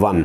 1।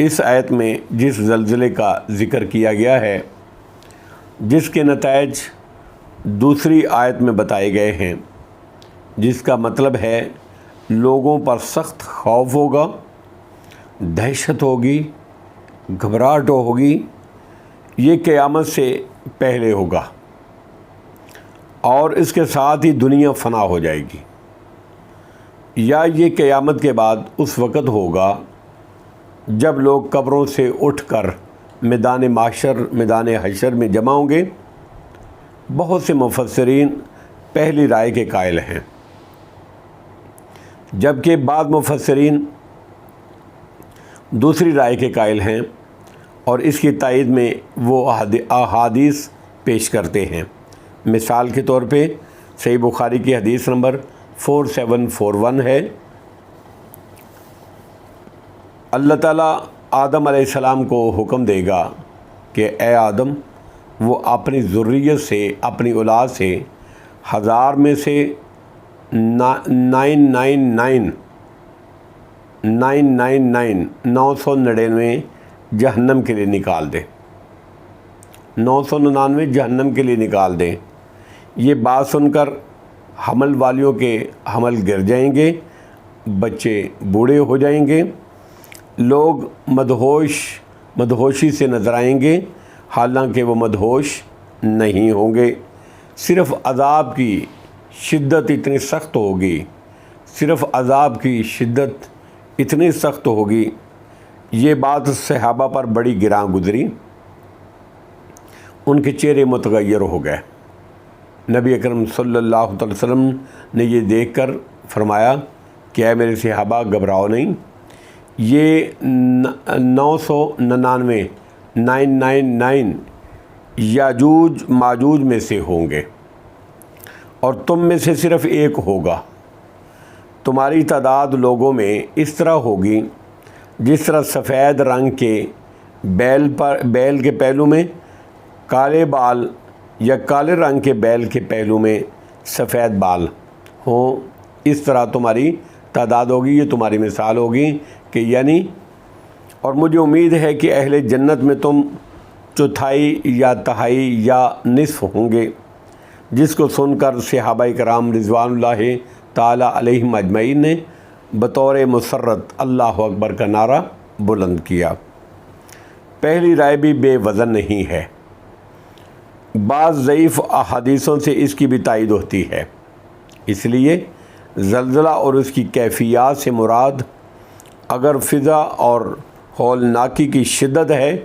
اس آیت میں جس زلزلے کا ذکر کیا گیا ہے، جس کے نتائج دوسری آیت میں بتائے گئے ہیں، جس کا مطلب ہے لوگوں پر سخت خوف ہوگا، دہشت ہوگی، گھبراہٹ ہوگی، یہ قیامت سے پہلے ہوگا اور اس کے ساتھ ہی دنیا فنا ہو جائے گی، یا یہ قیامت کے بعد اس وقت ہوگا جب لوگ قبروں سے اٹھ کر میدان حشر میں جمع ہوں گے۔ بہت سے مفسرین پہلی رائے کے قائل ہیں، جبکہ بعض مفسرین دوسری رائے کے قائل ہیں، اور اس کی تائید میں وہ احادیث پیش کرتے ہیں۔ مثال کے طور پہ صحیح بخاری کی حدیث نمبر 4741 ہے، اللہ تعالیٰ آدم علیہ السلام کو حکم دے گا کہ اے آدم، وہ اپنی ذریت سے، اپنی اولاد سے 1000 میں سے 999 جہنم کے لیے نکال دے، 999 جہنم کے لیے نکال دیں۔ یہ بات سن کر حمل والیوں کے حمل گر جائیں گے، بچے بوڑھے ہو جائیں گے، لوگ مدہوشی سے نظر آئیں گے، حالانکہ وہ مدہوش نہیں ہوں گے۔ صرف عذاب کی شدت اتنی سخت ہوگی، صرف عذاب کی شدت اتنی سخت ہوگی۔ یہ بات صحابہ پر بڑی گراں گزری، ان کے چہرے متغیر ہو گئے۔ نبی اکرم صلی اللہ علیہ وسلم نے یہ دیکھ کر فرمایا کہ اے میرے صحابہ، گھبراؤ نہیں، یہ 999 یاجوج ماجوج میں سے ہوں گے، اور تم میں سے صرف ایک ہوگا۔ تمہاری تعداد لوگوں میں اس طرح ہوگی جس طرح سفید رنگ کے بیل کے پہلو میں کالے بال، یا کالے رنگ کے بیل کے پہلو میں سفید بال ہوں، اس طرح تمہاری تعداد ہوگی۔ یہ تمہاری مثال ہوگی کہ یعنی، اور مجھے امید ہے کہ اہل جنت میں تم چوتھائی یا تہائی یا نصف ہوں گے، جس کو سن کر صحابہ کرام رضوان اللہ تعالی علیہم اجمعین نے بطور مسرت اللہ اکبر کا نعرہ بلند کیا۔ پہلی رائے بھی بے وزن نہیں ہے، بعض ضعیف احادیثوں سے اس کی بھی تائید ہوتی ہے۔ اس لیے زلزلہ اور اس کی کیفیات سے مراد اگر فضا اور ہولناکی کی شدت ہے،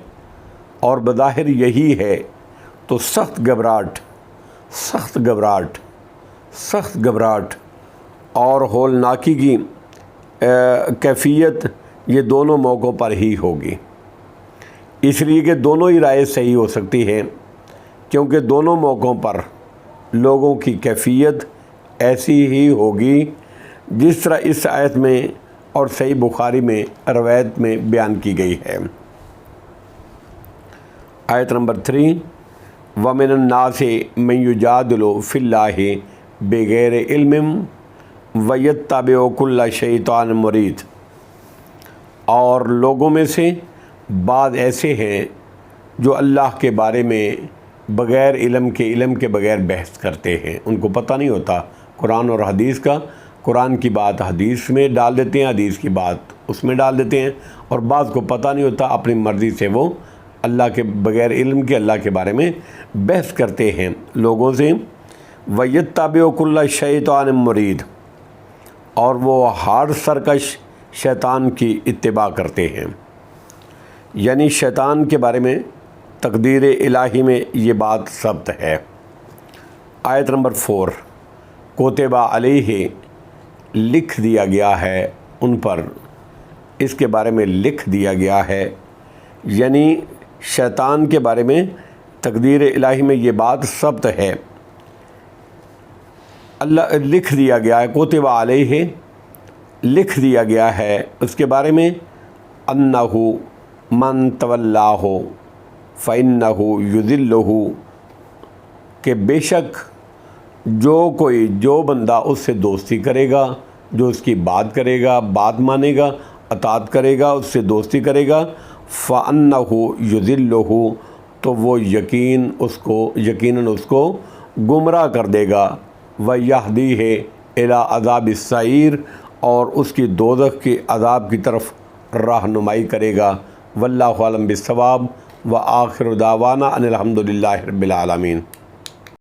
اور بظاہر یہی ہے، تو سخت گھبراہٹ اور ہولناکی کی کیفیت یہ دونوں موقعوں پر ہی ہوگی۔ اس لیے کہ دونوں ہی رائے صحیح ہو سکتی ہیں، کیونکہ دونوں موقعوں پر لوگوں کی کیفیت ایسی ہی ہوگی جس طرح اس آیت میں اور صحیح بخاری میں روایت میں بیان کی گئی ہے۔ آیت نمبر 3، وَمِنَ النَّاسِ مَن يُجَادِلُ فِي اللَّهِ بِغَيْرِ عِلْمٍ وَيَتَّبِعُ كُلَّ شَيْطَانٍ مُرِيدٍ، اور لوگوں میں سے بعض ایسے ہیں جو اللہ کے بارے میں بغیر علم کے بغیر بحث کرتے ہیں، ان کو پتہ نہیں ہوتا قرآن اور حدیث کا، قرآن کی بات حدیث میں ڈال دیتے ہیں، حدیث کی بات اس میں ڈال دیتے ہیں، اور بعض کو پتہ نہیں ہوتا، اپنی مرضی سے وہ اللہ کے بغیر علم کے اللہ کے بارے میں بحث کرتے ہیں لوگوں سے۔ وَيَتَّبِعُ كُلَّ شَيْطَانٍ مُرِيدٍ، اور وہ ہر سرکش شیطان کی اتباع کرتے ہیں، یعنی شیطان کے بارے میں تقدیر الہی میں یہ بات ثبت ہے۔ آیت نمبر 4، کوتبہ علیہ، لکھ دیا گیا ہے ان پر، اس کے بارے میں لکھ دیا گیا ہے، یعنی شیطان کے بارے میں تقدیر الہی میں یہ بات ثبت ہے، اللہ لکھ دیا گیا ہے، کوتبہ علیہ لکھ دیا گیا ہے اس کے بارے میں، انہ من تولاہ فإنہ یذلہ، کہ بے شک جو بندہ اس سے دوستی کرے گا، جو اس کی بات کرے گا، بات مانے گا، اطاعت کرے گا، اس سے دوستی کرے گا، فَأَنَّهُ يُذِلُّهُ تو وہ یقیناً اس کو گمراہ کر دے گا، وَيَهْدِيهِ إِلَىٰ عَذَابِ السَّعِيرِ اور اس کی دوزخ کے عذاب کی طرف رہنمائی کرے گا۔ واللہ اعلم بالصواب، وآخر دعوانا ان الحمد للہ رب العالمین۔